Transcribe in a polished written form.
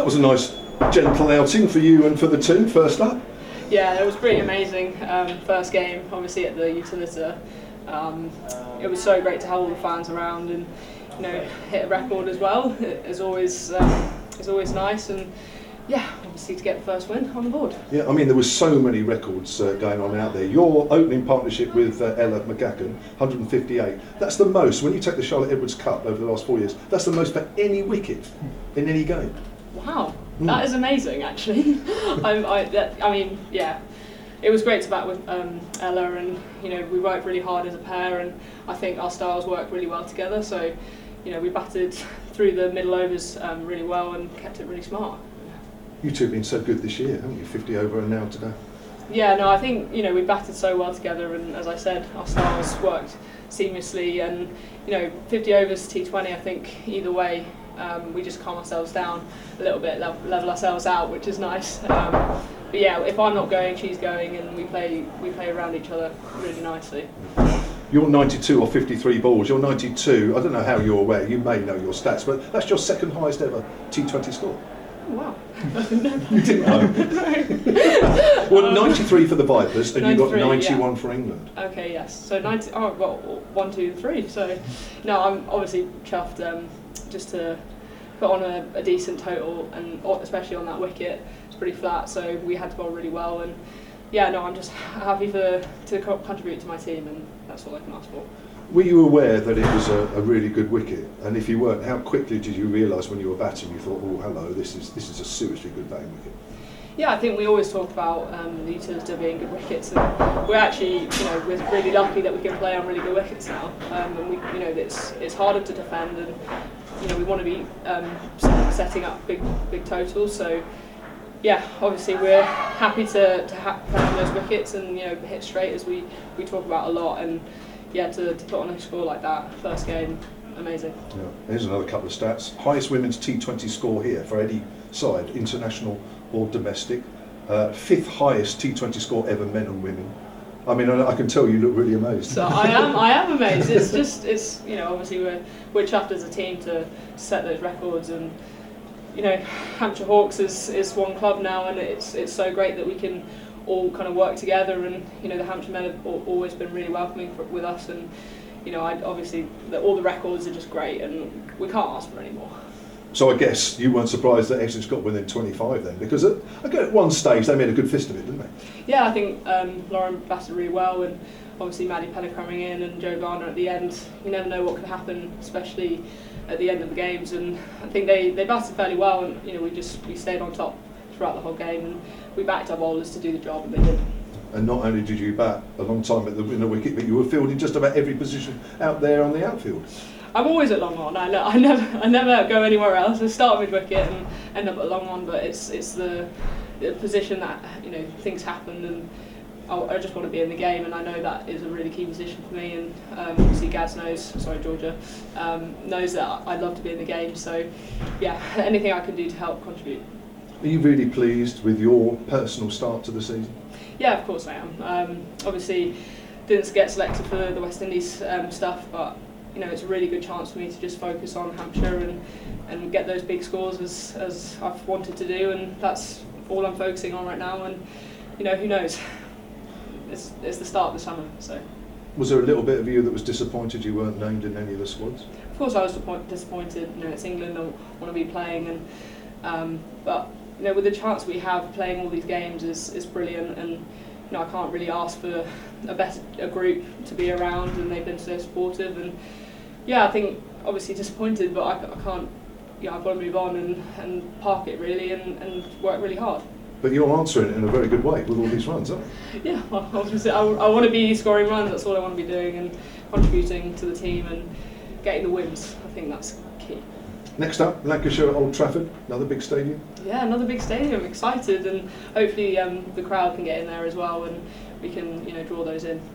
That was a nice, gentle outing for you and for the team, first up. Yeah, it was pretty amazing. First game, obviously at the Utilita. It was so great to have all the fans around and hit a record as well. It's always nice, and yeah, obviously to get the first win on the board. Yeah, I mean there was so many records going on out there. Your opening partnership with Ella McCaughan, 158. That's the most when you take the Charlotte Edwards Cup over the last 4 years. That's the most for any wicket in any game. Wow, that is amazing actually. I mean, yeah, it was great to bat with Ella, and we worked really hard as a pair, and I think our styles work really well together. So we batted through the middle overs really well and kept it really smart. You two have been so good this year, haven't you? 50 over and now today. Yeah, no, I think we batted so well together, and as I said, our styles worked seamlessly. And 50 overs T20, I think either way, we just calm ourselves down a little bit, level ourselves out, which is nice. But yeah, if I'm not going, she's going, and we play around each other really nicely. You're 92 or 53 balls. You're 92. I don't know how you're aware. You may know your stats, but that's your second highest ever T20 score. Wow. You didn't know. Well, 93 for the Vipers, and you got 91 for England. Okay, yes. So 90. Oh, I've got 1, 2, 3. So no, I'm obviously chuffed just to put on a decent total, and especially on that wicket, it's pretty flat. So we had to bowl really well, and yeah, no, I'm just happy to contribute to my team, and that's all I can ask for. Were you aware that it was a really good wicket? And if you weren't, how quickly did you realise when you were batting? You thought, oh, hello, this is a seriously good batting wicket. Yeah, I think we always talk about the Utilita being good wickets, and we're actually, we're really lucky that we can play on really good wickets now. And we, it's harder to defend, and we want to be setting up big totals. So yeah, obviously we're happy to play on those wickets and hit straight, as we talk about a lot. And yeah, to put on a score like that, first game, amazing. Yeah. Here's another couple of stats. Highest women's T20 score here for any side, international or domestic. Fifth highest T20 score ever, men and women. I mean, I can tell you look really amazed. So I am amazed. It's obviously we're chuffed as a team to set those records, and Hampshire Hawks is one club now, and it's so great that we can all kind of work together, and the Hampshire men have always been really welcoming with us, and obviously all the records are just great, and we can't ask for any more. So I guess you weren't surprised that Essex got within 25 then, because at one stage they made a good fist of it, didn't they? Yeah, I think Lauren batted really well, and obviously Maddie Penner coming in and Joe Garner at the end. You never know what could happen, especially at the end of the games, and I think they batted fairly well, and we stayed on top throughout the whole game, and we backed our bowlers to do the job, and they did. And not only did you bat a long time in the wicket, but you were fielding just about every position out there on the outfield. I'm always at long on. I never go anywhere else. I start mid wicket and end up at long on, but it's the position that things happen, and I just want to be in the game, and I know that is a really key position for me. And obviously Georgia knows that I'd love to be in the game. So yeah, anything I can do to help contribute. Are you really pleased with your personal start to the season? Yeah, of course I am. Obviously didn't get selected for the West Indies stuff, but it's a really good chance for me to just focus on Hampshire and get those big scores as I've wanted to do, and that's all I'm focusing on right now. And who knows? It's the start of the summer. So was there a little bit of you that was disappointed you weren't named in any of the squads? Of course I was disappointed. It's England, I want to be playing, and but with the chance we have playing all these games is brilliant, and I can't really ask for a group to be around, and they've been so supportive. And yeah, I think obviously disappointed, but I can't. I've got to move on and park it really, and work really hard. But you're answering it in a very good way with all these runs, aren't you? Yeah, well, obviously I want to be scoring runs. That's all I want to be doing, and contributing to the team and getting the wins. I think that's key. Next up, Lancashire at Old Trafford, another big stadium. Yeah, another big stadium. Excited, and hopefully the crowd can get in there as well, and we can draw those in.